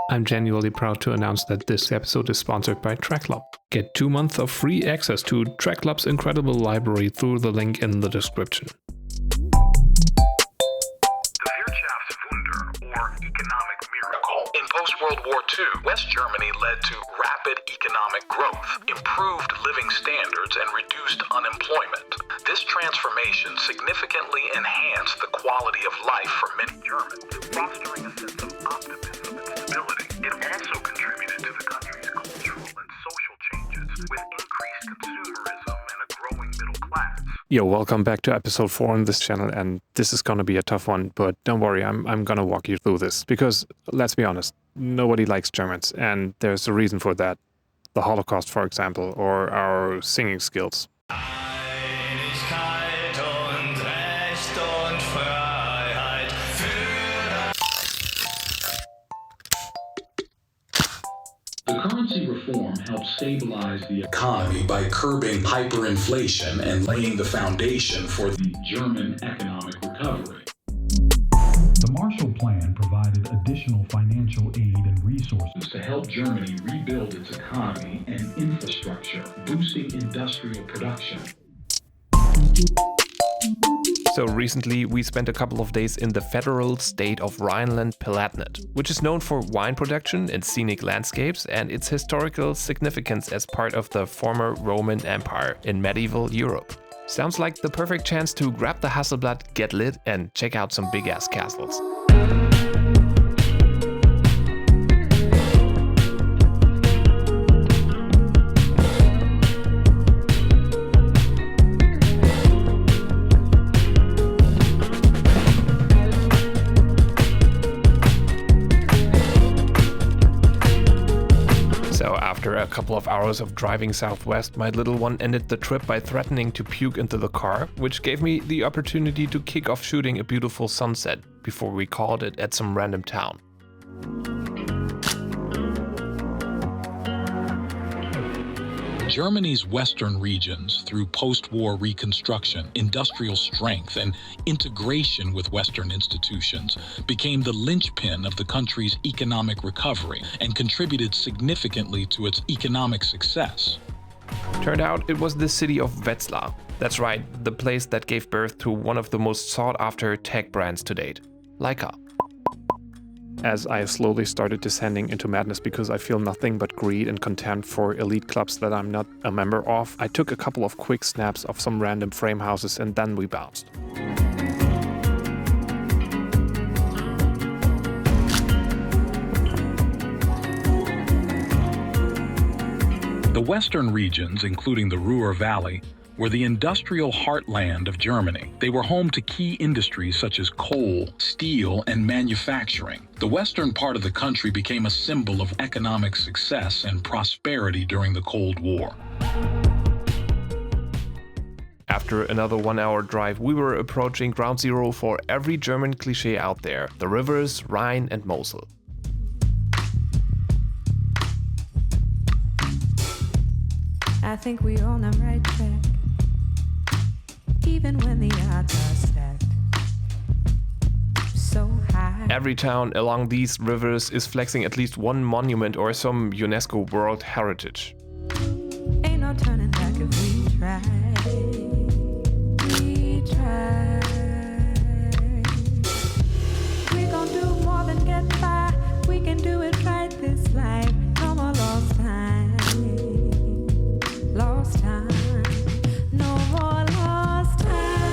I'm genuinely proud to announce that this episode is sponsored by TrackClub. Get 2 months of free access to TrackClub's incredible library through the link in the description. Economic miracle. In post-World War II, West Germany led to rapid economic growth, improved living standards, and reduced unemployment. This transformation significantly enhanced the quality of life for many Germans, fostering a sense of optimism and stability. It also contributed to the country's cultural and social changes, with increased consumerism and a growing middle class. Yo, welcome back to episode 4 on this channel, and this is gonna be a tough one, but don't worry, I'm gonna walk you through this, because let's be honest, nobody likes Germans, and there's a reason for that. The Holocaust, for example, or our singing skills. The currency reform helped stabilize the economy by curbing hyperinflation and laying the foundation for the German economic recovery. The Marshall Plan provided additional financial aid and resources To help Germany rebuild its economy and infrastructure, boosting industrial production. So recently we spent a couple of days in the federal state of Rhineland Palatinate, which is known for wine production and scenic landscapes and its historical significance as part of the former Roman Empire in medieval Europe. Sounds like the perfect chance to grab the Hasselblad, get lit, and check out some big-ass castles. After a couple of hours of driving southwest, my little one ended the trip by threatening to puke into the car, which gave me the opportunity to kick off shooting a beautiful sunset before we called it at some random town. Germany's western regions, through post-war reconstruction, industrial strength, and integration with Western institutions, became the linchpin of the country's economic recovery and contributed significantly to its economic success. Turned out it was the city of Wetzlar. That's right, the place that gave birth to one of the most sought-after tech brands to date, Leica. As I slowly started descending into madness because I feel nothing but greed and contempt for elite clubs that I'm not a member of, I took a couple of quick snaps of some random frame houses and then we bounced. The western regions, including the Ruhr Valley, were the industrial heartland of Germany. They were home to key industries such as coal, steel, and manufacturing. The western part of the country became a symbol of economic success and prosperity during the Cold War. After another 1-hour drive, we were approaching ground zero for every German cliché out there, the rivers, Rhine and Mosel. I think we're on the right track, even when the odds are stacked so high. Every town along these rivers is flexing at least one monument or some UNESCO World Heritage. Ain't no turning back if we try. We try. We gon' do more than get by. We can do it right this life. No more lost time. Lost time, no more lost time,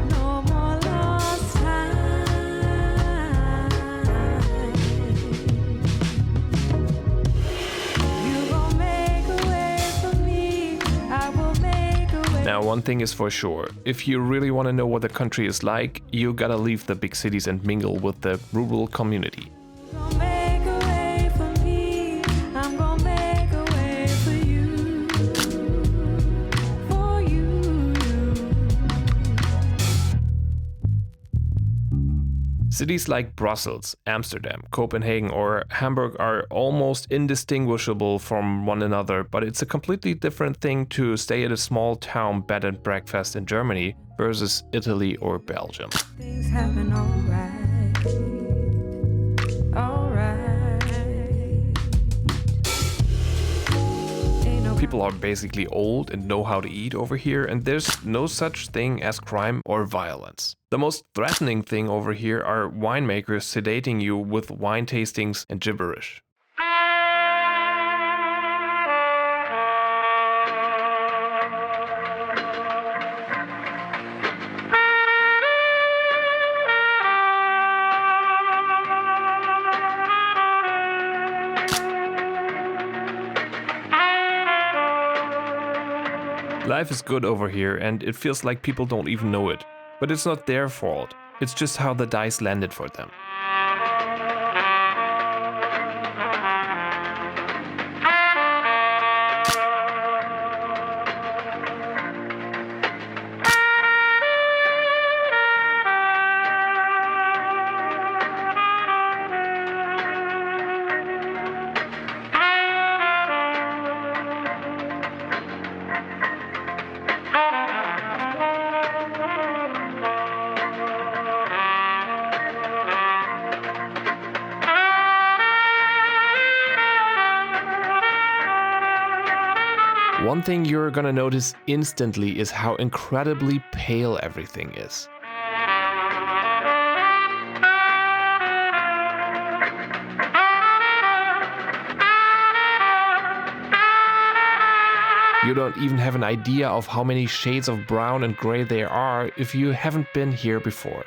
no more lost time. You gon' make a way for me, I will make a way. Now, one thing is for sure, if you really want to know what the country is like, you gotta leave the big cities and mingle with the rural community. Cities like Brussels, Amsterdam, Copenhagen or Hamburg are almost indistinguishable from one another, but it's a completely different thing to stay at a small town bed and breakfast in Germany versus Italy or Belgium. Things happen all right. People are basically old and know how to eat over here, and there's no such thing as crime or violence. The most threatening thing over here are winemakers sedating you with wine tastings and gibberish. Life is good over here, and it feels like people don't even know it. But it's not their fault, it's just how the dice landed for them. One thing you're gonna notice instantly is how incredibly pale everything is. You don't even have an idea of how many shades of brown and gray there are if you haven't been here before.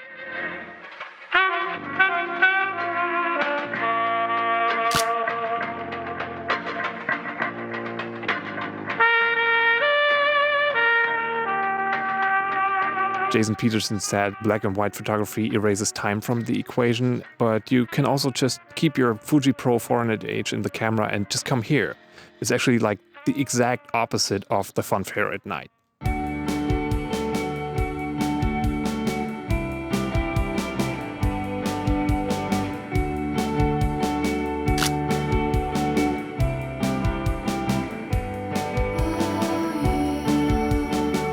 Jason Peterson said black and white photography erases time from the equation, but you can also just keep your Fuji Pro 400H in the camera and just come here. It's actually like the exact opposite of the funfair at night.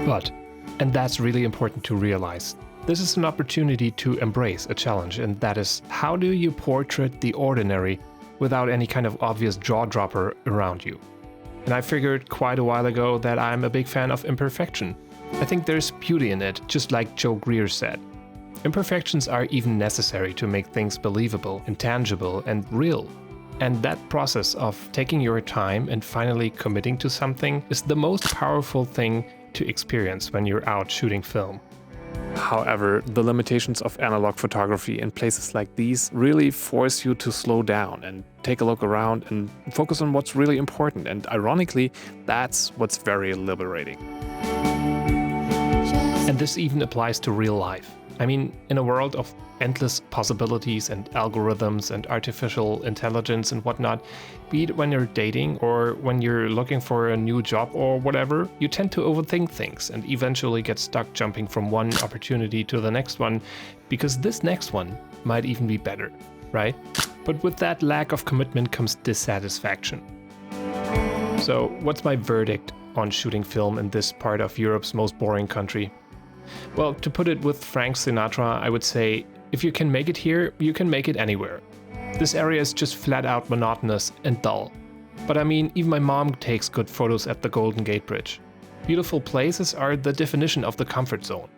But, and that's really important to realize, this is an opportunity to embrace a challenge, and that is, how do you portrait the ordinary without any kind of obvious jaw-dropper around you? And I figured quite a while ago that I'm a big fan of imperfection. I think there's beauty in it, just like Joe Greer said. Imperfections are even necessary to make things believable and tangible and real. And that process of taking your time and finally committing to something is the most powerful thing to experience when you're out shooting film. However, the limitations of analog photography in places like these really force you to slow down and take a look around and focus on what's really important. And ironically, that's what's very liberating. And this even applies to real life. I mean, in a world of endless possibilities and algorithms and artificial intelligence and whatnot, be it when you're dating or when you're looking for a new job or whatever, you tend to overthink things and eventually get stuck jumping from one opportunity to the next one, because this next one might even be better, right? But with that lack of commitment comes dissatisfaction. So what's my verdict on shooting film in this part of Europe's most boring country? Well, to put it with Frank Sinatra, I would say, if you can make it here, you can make it anywhere. This area is just flat out monotonous and dull. But I mean, even my mom takes good photos at the Golden Gate Bridge. Beautiful places are the definition of the comfort zone.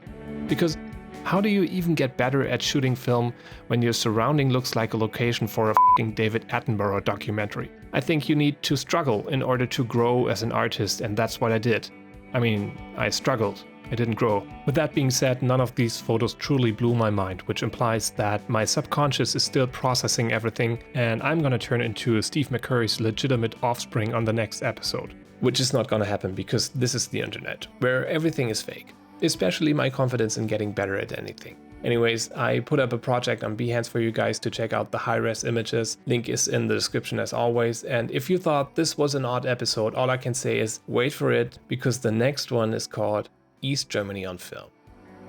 Because how do you even get better at shooting film when your surrounding looks like a location for a f***ing David Attenborough documentary? I think you need to struggle in order to grow as an artist, and that's what I did. I mean, I struggled. I didn't grow. With that being said, none of these photos truly blew my mind, which implies that my subconscious is still processing everything, and I'm gonna turn into Steve McCurry's legitimate offspring on the next episode. Which is not gonna happen because this is the internet, where everything is fake. Especially my confidence in getting better at anything. Anyways, I put up a project on Behance for you guys to check out the high-res images. Link is in the description as always. And if you thought this was an odd episode, all I can say is wait for it, because the next one is called East Germany on Film.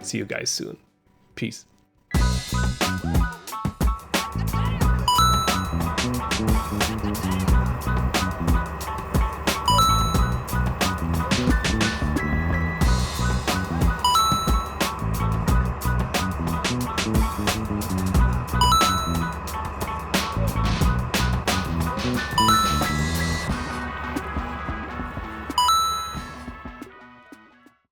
See you guys soon. Peace.